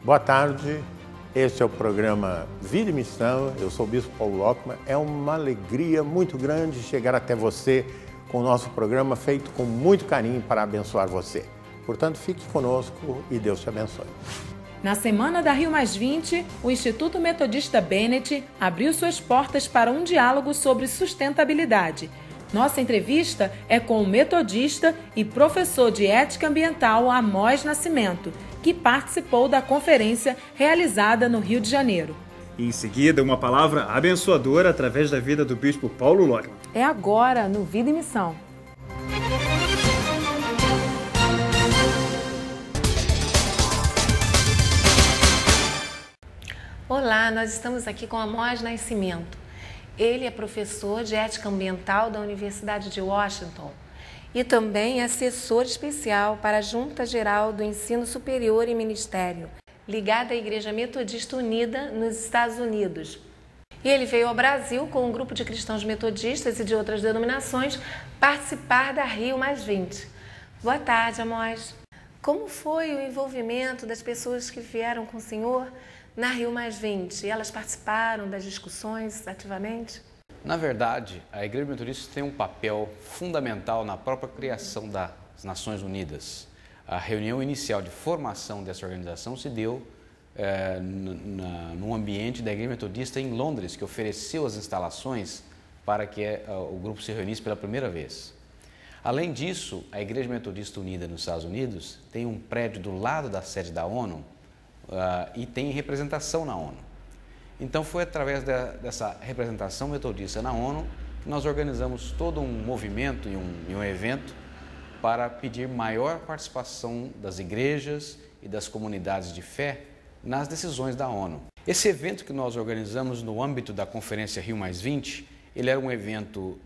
Boa tarde, este é o programa Vida e Missão, eu sou o Bispo Paulo Lockman. É uma alegria muito grande chegar até você com o nosso programa feito com muito carinho para abençoar você. Portanto, fique conosco e Deus te abençoe. Na semana da Rio+20, o Instituto Metodista Bennett abriu suas portas para um diálogo sobre sustentabilidade. Nossa entrevista é com o metodista e professor de ética ambiental Amós Nascimento, que participou da conferência realizada no Rio de Janeiro. E em seguida, uma palavra abençoadora através da vida do Bispo Paulo Lockman. É agora no Vida e Missão. Olá, nós estamos aqui com Amós Nascimento. Ele é professor de ética ambiental da Universidade de Washington e também assessor especial para a Junta Geral do Ensino Superior e Ministério, ligada à Igreja Metodista Unida nos Estados Unidos. E ele veio ao Brasil com um grupo de cristãos metodistas e de outras denominações participar da Rio+20. Boa tarde, Amós. Como foi o envolvimento das pessoas que vieram com o senhor na Rio+20? Elas participaram das discussões ativamente? Na verdade, a Igreja Metodista tem um papel fundamental na própria criação das Nações Unidas. A reunião inicial de formação dessa organização se deu num ambiente da Igreja Metodista em Londres, que ofereceu as instalações para que o grupo se reunisse pela primeira vez. Além disso, a Igreja Metodista Unida nos Estados Unidos tem um prédio do lado da sede da ONU e tem representação na ONU. Então foi através dessa representação metodista na ONU que nós organizamos todo um movimento e um evento para pedir maior participação das igrejas e das comunidades de fé nas decisões da ONU. Esse evento que nós organizamos no âmbito da Conferência Rio+20, ele era um evento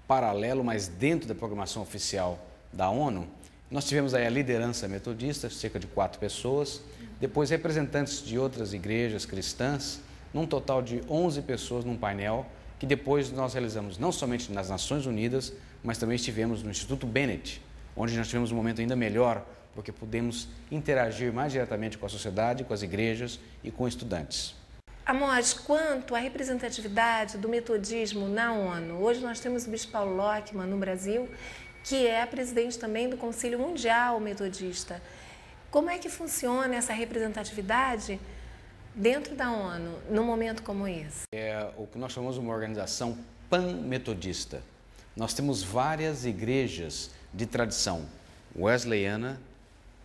paralelo, mas dentro da programação oficial da ONU. Nós tivemos aí a liderança metodista, cerca de 4 pessoas, depois representantes de outras igrejas cristãs, num total de 11 pessoas num painel, que depois nós realizamos não somente nas Nações Unidas, mas também estivemos no Instituto Bennett, onde nós tivemos um momento ainda melhor, porque pudemos interagir mais diretamente com a sociedade, com as igrejas e com estudantes. Amós, quanto à representatividade do metodismo na ONU, hoje nós temos o Bispo Paulo Lockman no Brasil, que é presidente também do Conselho Mundial Metodista. Como é que funciona essa representatividade dentro da ONU, num momento como esse? É o que nós chamamos de uma organização pan-metodista. Nós temos várias igrejas de tradição wesleyana,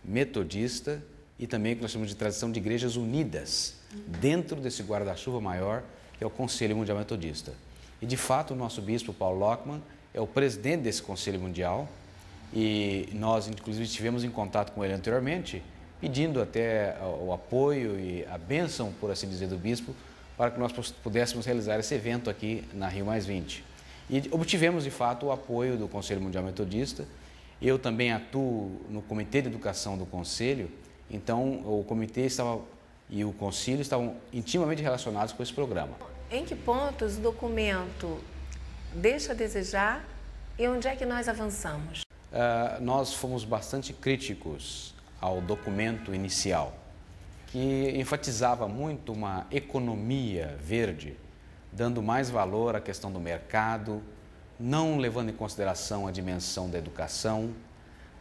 metodista e também o que nós chamamos de tradição de igrejas unidas, dentro desse guarda-chuva maior, que é o Conselho Mundial Metodista. E, de fato, o nosso bispo Paulo Lockman é o presidente desse Conselho Mundial e nós, inclusive, estivemos em contato com ele anteriormente, pedindo até o apoio e a bênção, por assim dizer, do bispo, para que nós pudéssemos realizar esse evento aqui na Rio+20. E obtivemos, de fato, o apoio do Conselho Mundial Metodista. Eu também atuo no Comitê de Educação do Conselho, então o comitê e o concílio estavam intimamente relacionados com esse programa. Em que pontos o documento deixa a desejar e onde é que nós avançamos? Nós fomos bastante críticos ao documento inicial, que enfatizava muito uma economia verde, dando mais valor à questão do mercado, não levando em consideração a dimensão da educação,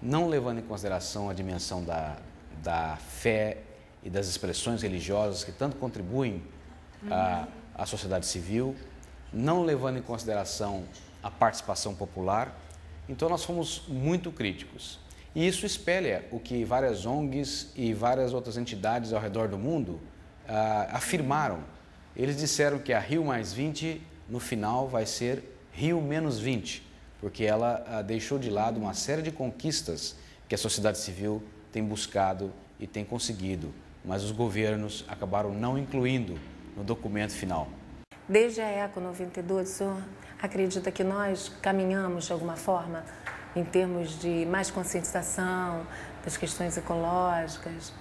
não levando em consideração a dimensão da fé e das expressões religiosas que tanto contribuem à sociedade civil, não levando em consideração a participação popular. Então nós fomos muito críticos. E isso espelha o que várias ONGs e várias outras entidades ao redor do mundo afirmaram. Eles disseram que a Rio+20 no final vai ser Rio-20, porque ela deixou de lado uma série de conquistas que a sociedade civil tem buscado e tem conseguido, mas os governos acabaram não incluindo no documento final. Desde a ECO 92, o senhor acredita que nós caminhamos de alguma forma em termos de mais conscientização das questões ecológicas?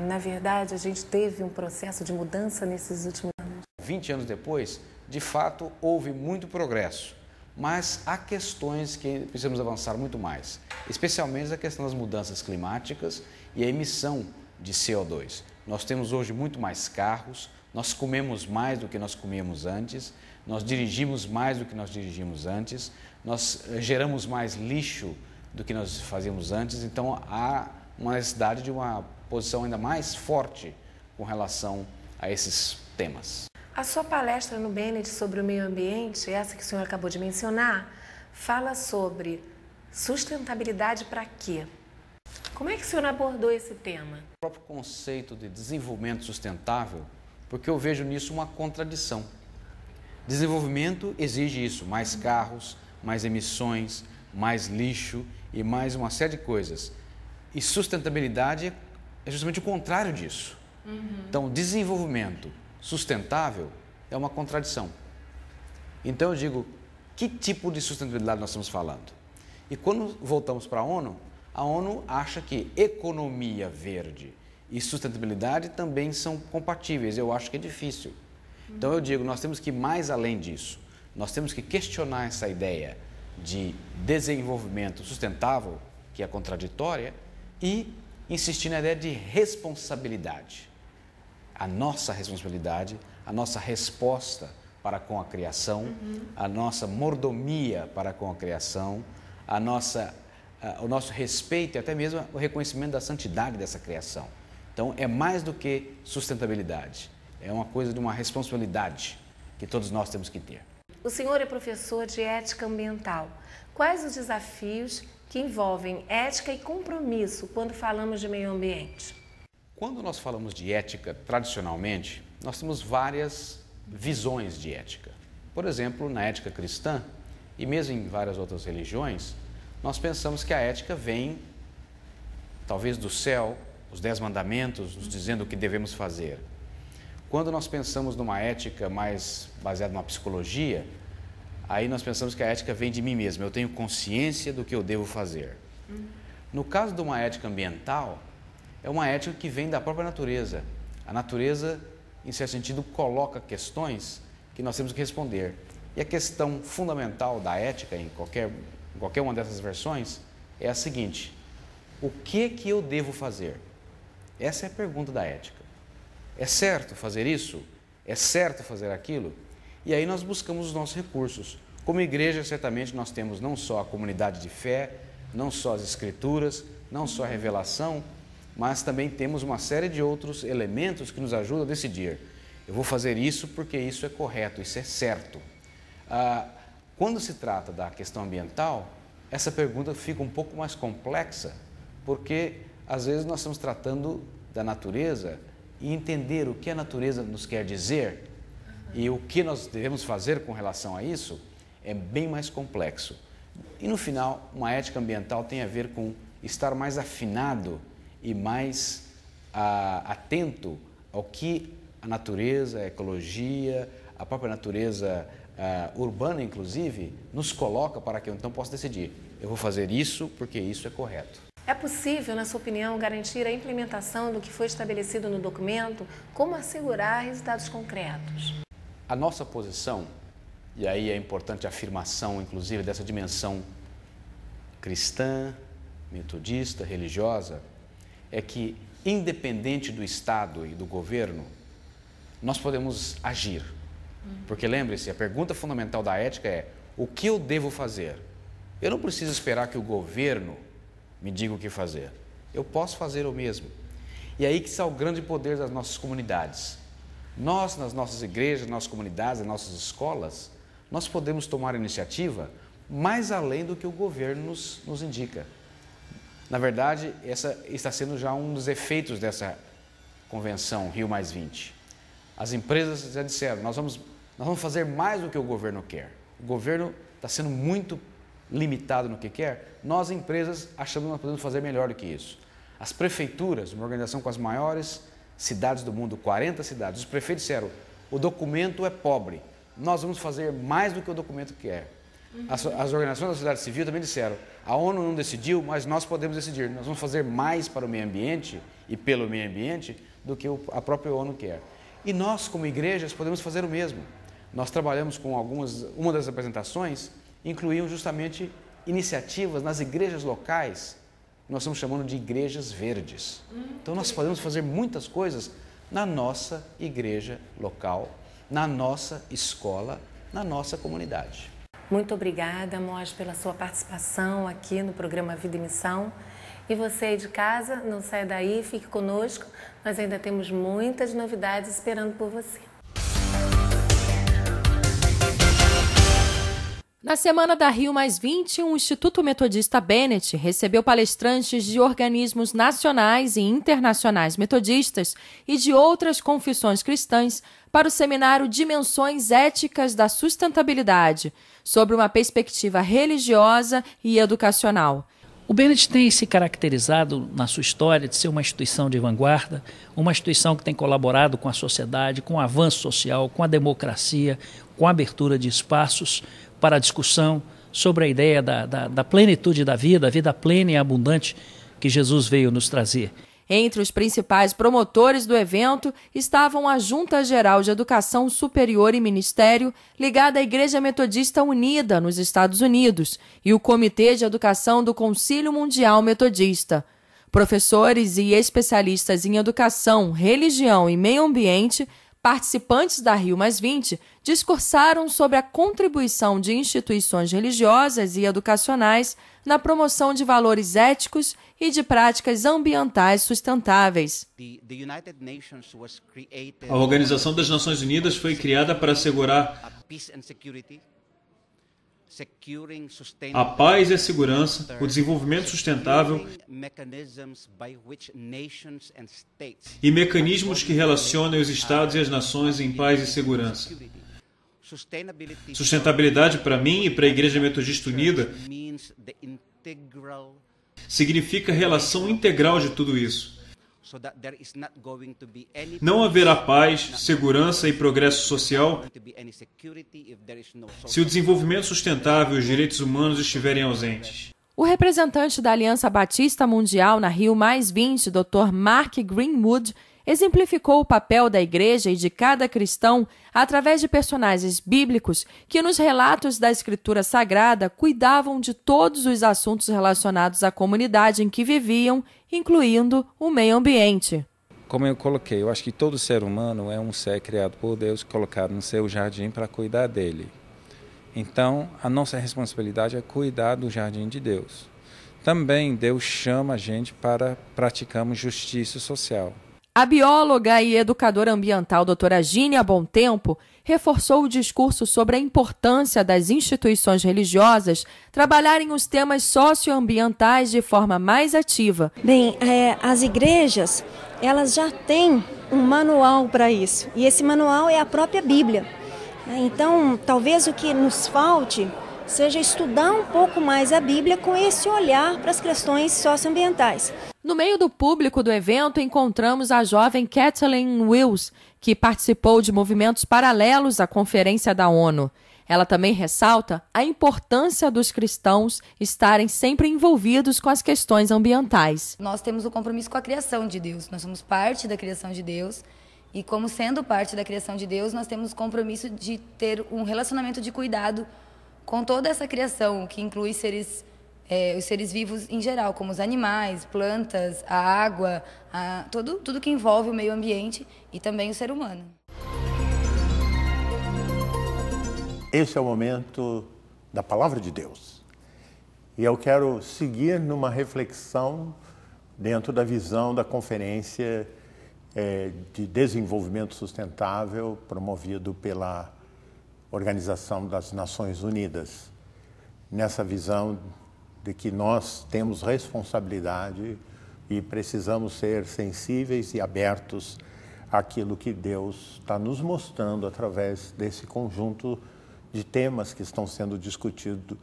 Na verdade, a gente teve um processo de mudança nesses últimos anos. 20 anos depois, de fato, houve muito progresso, mas há questões que precisamos avançar muito mais, especialmente a questão das mudanças climáticas e a emissão de CO2. Nós temos hoje muito mais carros, nós comemos mais do que nós comíamos antes, nós dirigimos mais do que nós dirigimos antes, nós geramos mais lixo do que nós fazíamos antes, então há uma necessidade de uma posição ainda mais forte com relação a esses temas. A sua palestra no Bennett sobre o meio ambiente, essa que o senhor acabou de mencionar, fala sobre sustentabilidade para quê? Como é que o senhor abordou esse tema? O próprio conceito de desenvolvimento sustentável, porque eu vejo nisso uma contradição. Desenvolvimento exige isso, mais carros, mais emissões, mais lixo e mais uma série de coisas. E sustentabilidade é justamente o contrário disso. Então, desenvolvimento sustentável é uma contradição. Então, eu digo, que tipo de sustentabilidade nós estamos falando? E quando voltamos para a ONU acha que economia verde e sustentabilidade também são compatíveis. Eu acho que é difícil. Então, eu digo, nós temos que ir mais além disso. Nós temos que questionar essa ideia de desenvolvimento sustentável, que é contraditória, e insistir na ideia de responsabilidade. A nossa responsabilidade, a nossa resposta para com a criação, a nossa mordomia para com a criação, o nosso respeito e até mesmo o reconhecimento da santidade dessa criação. Então, é mais do que sustentabilidade, é uma coisa de uma responsabilidade que todos nós temos que ter. O senhor é professor de ética ambiental. Quais os desafios que envolvem ética e compromisso quando falamos de meio ambiente? Quando nós falamos de ética, tradicionalmente, nós temos várias visões de ética. Por exemplo, na ética cristã, e mesmo em várias outras religiões, nós pensamos que a ética vem, talvez, do céu, os 10 mandamentos nos dizendo o que devemos fazer. Quando nós pensamos numa ética mais baseada numa psicologia, aí nós pensamos que a ética vem de mim mesmo, eu tenho consciência do que eu devo fazer. No caso de uma ética ambiental, é uma ética que vem da própria natureza. A natureza, em certo sentido, coloca questões que nós temos que responder. E a questão fundamental da ética, em qualquer uma dessas versões, é a seguinte: o que eu devo fazer? Essa é a pergunta da ética. É certo fazer isso? É certo fazer aquilo? E aí nós buscamos os nossos recursos. Como igreja, certamente nós temos não só a comunidade de fé, não só as escrituras, não só a revelação, mas também temos uma série de outros elementos que nos ajudam a decidir. Eu vou fazer isso porque isso é correto, isso é certo. Quando se trata da questão ambiental, essa pergunta fica um pouco mais complexa, porque às vezes nós estamos tratando da natureza e entender o que a natureza nos quer dizer e o que nós devemos fazer com relação a isso é bem mais complexo. E no final, uma ética ambiental tem a ver com estar mais afinado e mais atento ao que a natureza, a ecologia, a própria natureza urbana, inclusive, nos coloca para que eu então possa decidir. Eu vou fazer isso porque isso é correto. É possível, na sua opinião, garantir a implementação do que foi estabelecido no documento? Como assegurar resultados concretos? A nossa posição, e aí é importante a afirmação, inclusive, dessa dimensão cristã, metodista, religiosa, é que, independente do Estado e do governo, nós podemos agir. Porque lembre-se, a pergunta fundamental da ética é: o que eu devo fazer? Eu não preciso esperar que o governo me diga o que fazer. Eu posso fazer o mesmo. E aí que está o grande poder das nossas comunidades. Nós, nas nossas igrejas, nas nossas comunidades, nas nossas escolas, nós podemos tomar iniciativa mais além do que o governo nos indica. Na verdade, essa está sendo já um dos efeitos dessa convenção Rio+20. As empresas já disseram, nós vamos fazer mais do que o governo quer. O governo está sendo muito limitado no que quer. Nós, empresas, achamos que nós podemos fazer melhor do que isso. As prefeituras, uma organização com as maiores cidades do mundo, 40 cidades, os prefeitos disseram, o documento é pobre, nós vamos fazer mais do que o documento quer. As organizações da sociedade civil também disseram, a ONU não decidiu, mas nós podemos decidir, nós vamos fazer mais para o meio ambiente e pelo meio ambiente do que a própria ONU quer. E nós, como igrejas, podemos fazer o mesmo. Nós trabalhamos com uma das apresentações incluíam justamente iniciativas nas igrejas locais Nós estamos chamando de igrejas verdes. Então nós podemos fazer muitas coisas na nossa igreja local, na nossa escola, na nossa comunidade. Muito obrigada, Amós, pela sua participação aqui no programa Vida e Missão. E você aí de casa, não saia daí, fique conosco. Nós ainda temos muitas novidades esperando por você. Na semana da Rio+20, o Instituto Metodista Bennett recebeu palestrantes de organismos nacionais e internacionais metodistas e de outras confissões cristãs para o seminário Dimensões Éticas da Sustentabilidade, sobre uma perspectiva religiosa e educacional. O Bennett tem se caracterizado na sua história de ser uma instituição de vanguarda, uma instituição que tem colaborado com a sociedade, com o avanço social, com a democracia, com a abertura de espaços para a discussão sobre a ideia da plenitude da vida, a vida plena e abundante que Jesus veio nos trazer. Entre os principais promotores do evento estavam a Junta Geral de Educação Superior e Ministério, ligada à Igreja Metodista Unida, nos Estados Unidos, e o Comitê de Educação do Concílio Mundial Metodista. Professores e especialistas em educação, religião e meio ambiente, participantes da Rio+20, discursaram sobre a contribuição de instituições religiosas e educacionais na promoção de valores éticos e de práticas ambientais sustentáveis. A Organização das Nações Unidas foi criada para assegurar a paz e a segurança, o desenvolvimento sustentável e mecanismos que relacionem os Estados e as nações em paz e segurança. Sustentabilidade, para mim e para a Igreja Metodista Unida, significa a relação integral de tudo isso. Não haverá paz, segurança e progresso social se o desenvolvimento sustentável e os direitos humanos estiverem ausentes. O representante da Aliança Batista Mundial na Rio+20, Dr. Mark Greenwood, exemplificou o papel da igreja e de cada cristão através de personagens bíblicos que, nos relatos da Escritura Sagrada, cuidavam de todos os assuntos relacionados à comunidade em que viviam, incluindo o meio ambiente. Como eu coloquei, eu acho que todo ser humano é um ser criado por Deus, colocado no seu jardim para cuidar dele. Então, a nossa responsabilidade é cuidar do jardim de Deus. Também Deus chama a gente para praticarmos justiça social. A bióloga e educadora ambiental doutora Gínia Bontempo reforçou o discurso sobre a importância das instituições religiosas trabalharem os temas socioambientais de forma mais ativa. Bem, as igrejas, elas já têm um manual para isso, e esse manual é a própria Bíblia. Então, talvez o que nos falte seja estudar um pouco mais a Bíblia com esse olhar para as questões socioambientais. No meio do público do evento, encontramos a jovem Kathleen Wills, que participou de movimentos paralelos à Conferência da ONU. Ela também ressalta a importância dos cristãos estarem sempre envolvidos com as questões ambientais. Nós temos o compromisso com a criação de Deus, nós somos parte da criação de Deus e, como sendo parte da criação de Deus, nós temos o compromisso de ter um relacionamento de cuidado com toda essa criação, que inclui os seres vivos em geral, como os animais, plantas, a água, tudo que envolve o meio ambiente e também o ser humano. Esse é o momento da Palavra de Deus. E eu quero seguir numa reflexão dentro da visão da Conferência de Desenvolvimento Sustentável, promovido pela Organização das Nações Unidas. Nessa visão de que nós temos responsabilidade e precisamos ser sensíveis e abertos àquilo que Deus está nos mostrando através desse conjunto de temas que estão sendo discutidos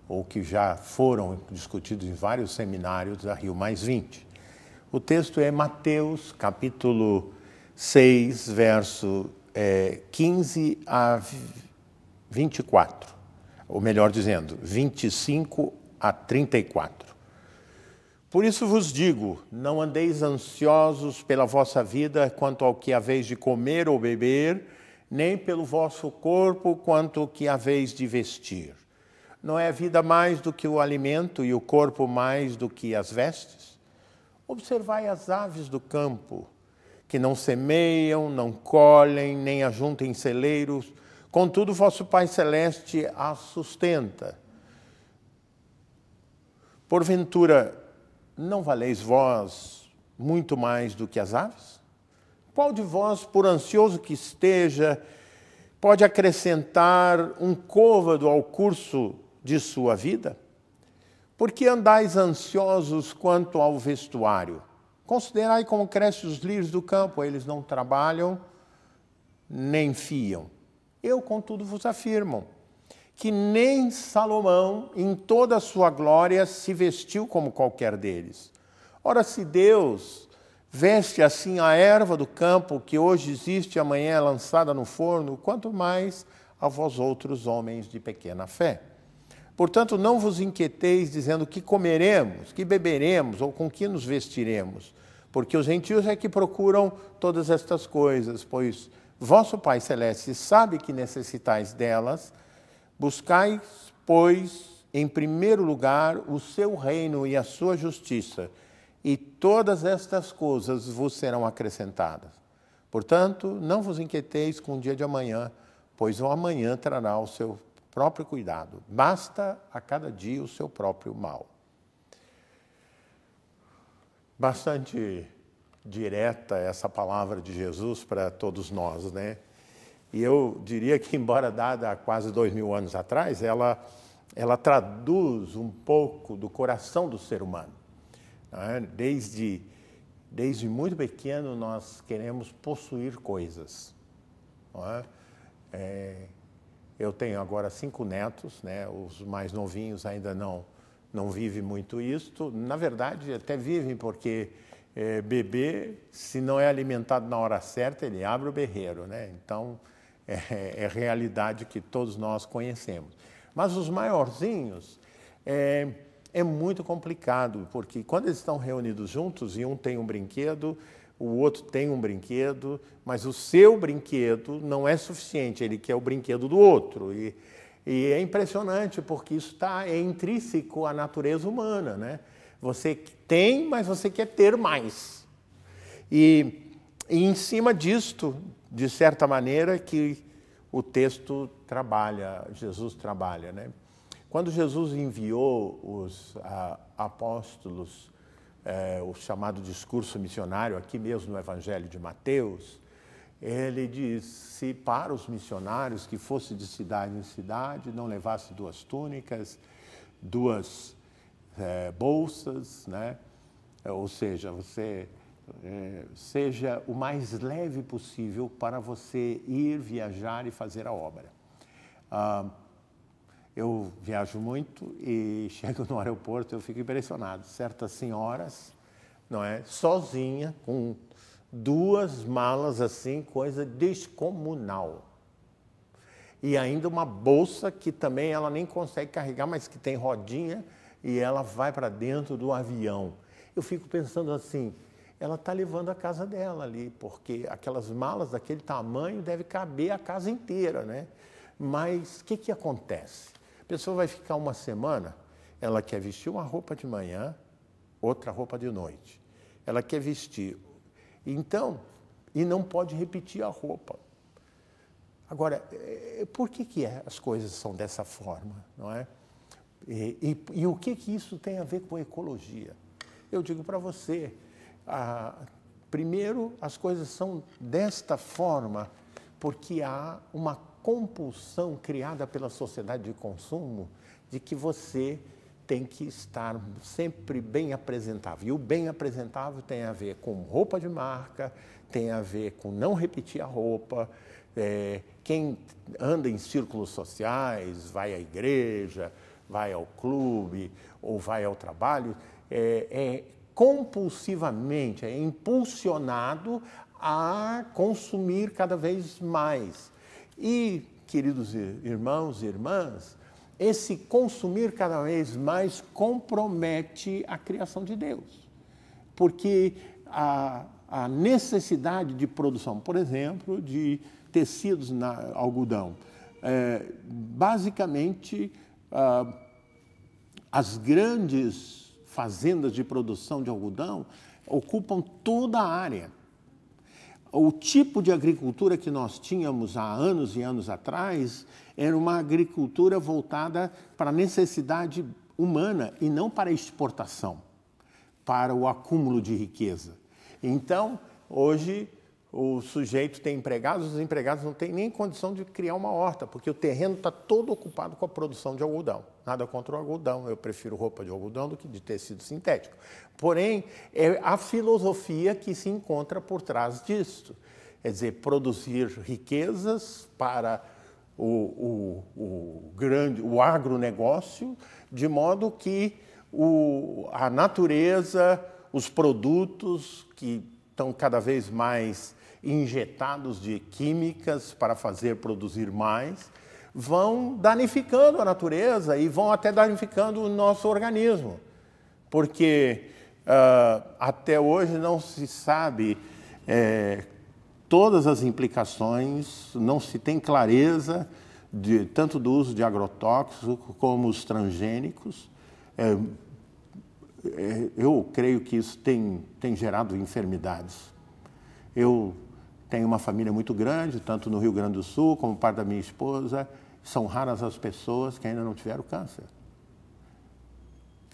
ou que já foram discutidos em vários seminários da Rio+20. O texto é Mateus, capítulo 6, verso 15 a 24, ou melhor dizendo, 25 a 34. Por isso vos digo, não andeis ansiosos pela vossa vida quanto ao que haveis de comer ou beber, nem pelo vosso corpo quanto ao que haveis de vestir. Não é a vida mais do que o alimento e o corpo mais do que as vestes? Observai as aves do campo, que não semeiam, não colhem, nem ajuntam em celeiros, contudo vosso Pai Celeste as sustenta. Porventura, não valeis vós muito mais do que as aves? Qual de vós, por ansioso que esteja, pode acrescentar um côvado ao curso de sua vida? Por que andais ansiosos quanto ao vestuário? Considerai como crescem os lírios do campo, eles não trabalham, nem fiam. Eu, contudo, vos afirmo que nem Salomão, em toda a sua glória, se vestiu como qualquer deles. Ora, se Deus veste assim a erva do campo, que hoje existe e amanhã é lançada no forno, quanto mais a vós outros homens de pequena fé. Portanto, não vos inquieteis dizendo que comeremos, que beberemos ou com que nos vestiremos, porque os gentios é que procuram todas estas coisas, pois vosso Pai Celeste sabe que necessitais delas. Buscai, pois, em primeiro lugar o seu reino e a sua justiça, e todas estas coisas vos serão acrescentadas. Portanto, não vos inquieteis com o dia de amanhã, pois o amanhã trará o seu próprio cuidado. Basta a cada dia o seu próprio mal. Bastante direta essa palavra de Jesus para todos nós, né? E eu diria que, embora dada há quase 2000 anos atrás, ela traduz um pouco do coração do ser humano. Né? Desde muito pequeno nós queremos possuir coisas. Não é? Eu tenho agora 5 netos, né? Os mais novinhos ainda não vivem muito isto. Na verdade, até vivem porque bebê, se não é alimentado na hora certa, ele abre o berreiro, né? Então, é realidade que todos nós conhecemos. Mas os maiorzinhos é muito complicado, porque quando eles estão reunidos juntos e um tem um brinquedo, o outro tem um brinquedo, mas o seu brinquedo não é suficiente, ele quer o brinquedo do outro. E é impressionante, porque isso é intrínseco à natureza humana, né? Você tem, mas você quer ter mais. E em cima disto, de certa maneira, que o texto trabalha, Jesus trabalha, né? Quando Jesus enviou os apóstolos, o chamado discurso missionário, aqui mesmo no Evangelho de Mateus, ele disse para os missionários que fosse de cidade em cidade, não levasse 2 túnicas, 2 bolsas, né? Ou seja, você seja o mais leve possível para você ir, viajar e fazer a obra. Eu viajo muito e chego no aeroporto, eu fico impressionado. Certas senhoras, não é, sozinha, com 2 malas assim, coisa descomunal. E ainda uma bolsa que também ela nem consegue carregar, mas que tem rodinha e ela vai para dentro do avião. Eu fico pensando assim, ela está levando a casa dela ali, porque aquelas malas daquele tamanho devem caber a casa inteira, né? Mas o que acontece? A pessoa vai ficar uma semana, ela quer vestir uma roupa de manhã, outra roupa de noite. Ela quer vestir, então, e não pode repetir a roupa. Agora, por que as coisas são dessa forma, não é? E o que isso tem a ver com ecologia? Eu digo para você, primeiro, as coisas são desta forma porque há uma compulsão criada pela sociedade de consumo de que você tem que estar sempre bem apresentável. E o bem apresentável tem a ver com roupa de marca, tem a ver com não repetir a roupa. Quem anda em círculos sociais, vai à igreja, vai ao clube ou vai ao trabalho, compulsivamente, é impulsionado a consumir cada vez mais. E, queridos irmãos e irmãs, esse consumir cada vez mais compromete a criação de Deus. Porque a necessidade de produção, por exemplo, de tecidos na algodão, basicamente as grandes fazendas de produção de algodão ocupam toda a área. O tipo de agricultura que nós tínhamos há anos e anos atrás era uma agricultura voltada para a necessidade humana e não para a exportação, para o acúmulo de riqueza. Então, hoje, o sujeito tem empregados, os empregados não têm nem condição de criar uma horta, porque o terreno está todo ocupado com a produção de algodão. Nada contra o algodão, eu prefiro roupa de algodão do que de tecido sintético. Porém, é a filosofia que se encontra por trás disso. Quer dizer, produzir riquezas para o agronegócio, de modo que a natureza, os produtos que estão cada vez mais injetados de químicas para fazer produzir mais, vão danificando a natureza e vão até danificando o nosso organismo. Porque até hoje não se sabe todas as implicações, não se tem clareza tanto do uso de agrotóxicos como os transgênicos. Eu creio que isso tem gerado enfermidades. Eu tenho uma família muito grande, tanto no Rio Grande do Sul como parte da minha esposa. São raras as pessoas que ainda não tiveram câncer.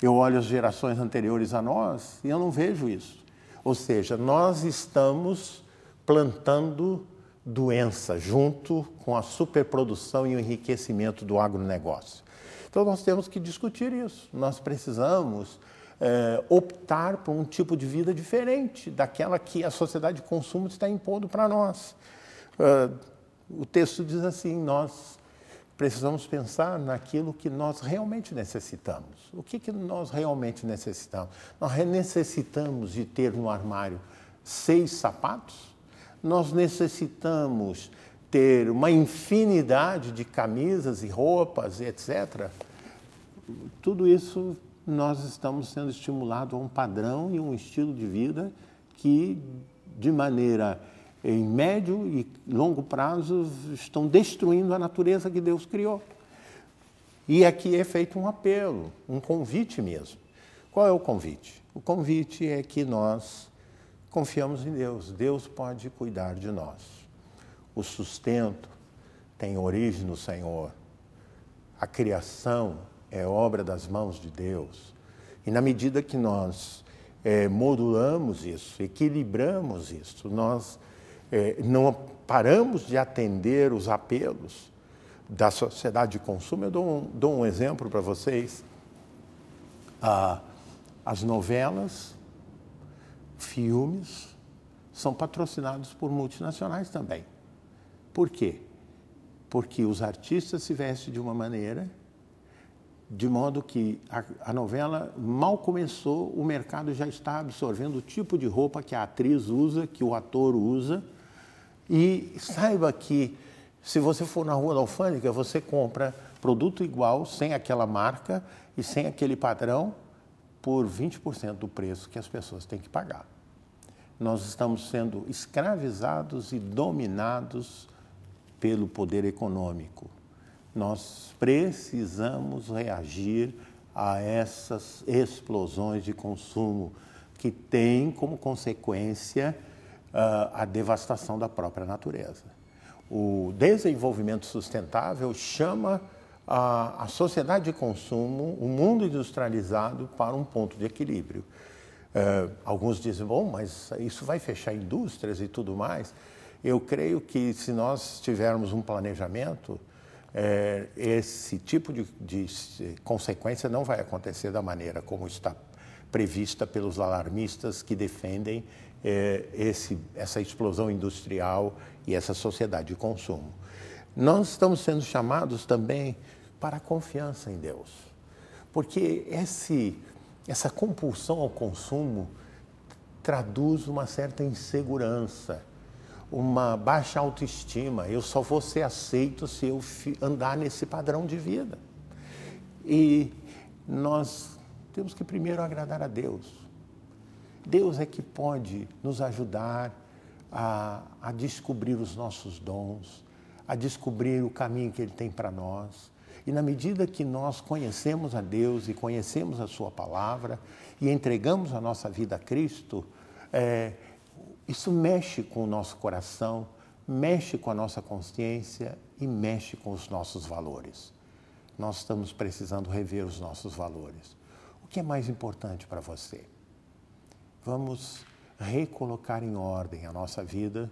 Eu olho as gerações anteriores a nós e eu não vejo isso. Ou seja, nós estamos plantando doença junto com a superprodução e o enriquecimento do agronegócio. Então nós temos que discutir isso. Nós precisamos optar por um tipo de vida diferente daquela que a sociedade de consumo está impondo para nós. O texto diz assim, nós precisamos pensar naquilo que nós realmente necessitamos. O que nós realmente necessitamos? Nós necessitamos de ter no armário 6 sapatos? Nós necessitamos ter uma infinidade de camisas e roupas, etc. Tudo isso nós estamos sendo estimulados a um padrão e um estilo de vida que, de maneira em médio e longo prazo, estão destruindo a natureza que Deus criou. E aqui é feito um apelo, um convite mesmo. Qual é o convite? O convite é que nós confiamos em Deus. Deus pode cuidar de nós. O sustento tem origem no Senhor. A criação é obra das mãos de Deus. E na medida que nós modulamos isso, equilibramos isso, nós não paramos de atender os apelos da sociedade de consumo. Eu dou um exemplo para vocês. As novelas, filmes, são patrocinados por multinacionais também. Por quê? Porque os artistas se vestem de uma maneira, de modo que a novela mal começou, o mercado já está absorvendo o tipo de roupa que a atriz usa, que o ator usa. E saiba que, se você for na Rua da Alfândega, você compra produto igual, sem aquela marca e sem aquele padrão, por 20% do preço que as pessoas têm que pagar. Nós estamos sendo escravizados e dominados pelo poder econômico. Nós precisamos reagir a essas explosões de consumo que têm como consequência a devastação da própria natureza. O desenvolvimento sustentável chama a sociedade de consumo, o mundo industrializado, para um ponto de equilíbrio. Alguns dizem, bom, mas isso vai fechar indústrias e tudo mais. Eu creio que, se nós tivermos um planejamento, esse tipo de consequência não vai acontecer da maneira como está prevista pelos alarmistas que defendem essa explosão industrial e essa sociedade de consumo. Nós estamos sendo chamados também para a confiança em Deus, porque essa compulsão ao consumo traduz uma certa insegurança, uma baixa autoestima. Eu só vou ser aceito se eu andar nesse padrão de vida. E nós temos que primeiro agradar a Deus. Deus é que pode nos ajudar a descobrir os nossos dons, a descobrir o caminho que Ele tem para nós. E na medida que nós conhecemos a Deus e conhecemos a sua palavra e entregamos a nossa vida a Cristo, isso mexe com o nosso coração, mexe com a nossa consciência e mexe com os nossos valores. Nós estamos precisando rever os nossos valores. O que é mais importante para você? Vamos recolocar em ordem a nossa vida,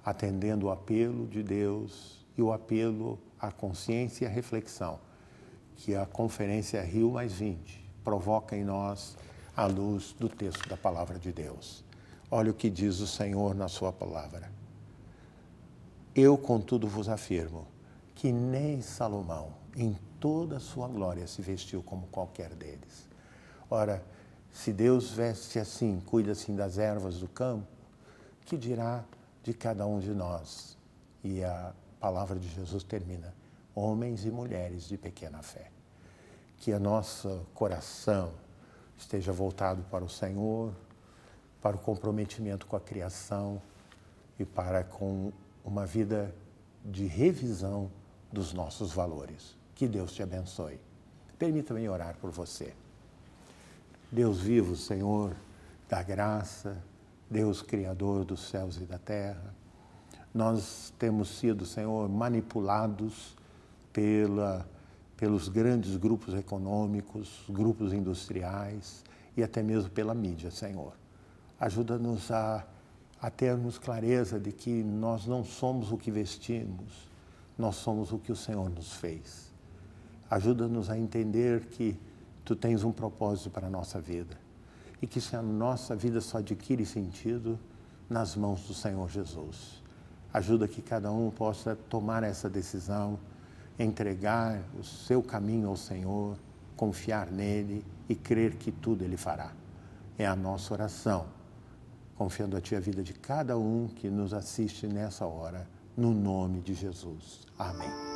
atendendo o apelo de Deus e o apelo à consciência e à reflexão, que a Conferência Rio+20 provoca em nós à luz do texto da Palavra de Deus. Olha o que diz o Senhor na sua palavra. Eu, contudo, vos afirmo que nem Salomão, em toda a sua glória, se vestiu como qualquer deles. Ora, se Deus veste assim, cuida assim das ervas do campo, que dirá de cada um de nós? E a palavra de Jesus termina: homens e mulheres de pequena fé. Que o nosso coração esteja voltado para o Senhor, para o comprometimento com a criação e para com uma vida de revisão dos nossos valores. Que Deus te abençoe. Permita-me orar por você. Deus vivo, Senhor da graça, Deus Criador dos céus e da terra, nós temos sido, Senhor, manipulados pelos grandes grupos econômicos, grupos industriais e até mesmo pela mídia, Senhor. Ajuda-nos a termos clareza de que nós não somos o que vestimos, nós somos o que o Senhor nos fez. Ajuda-nos a entender que Tu tens um propósito para a nossa vida e que se a nossa vida só adquire sentido nas mãos do Senhor Jesus. Ajuda que cada um possa tomar essa decisão, entregar o seu caminho ao Senhor, confiar nele e crer que tudo Ele fará. É a nossa oração, confiando a Ti a vida de cada um que nos assiste nessa hora, no nome de Jesus. Amém.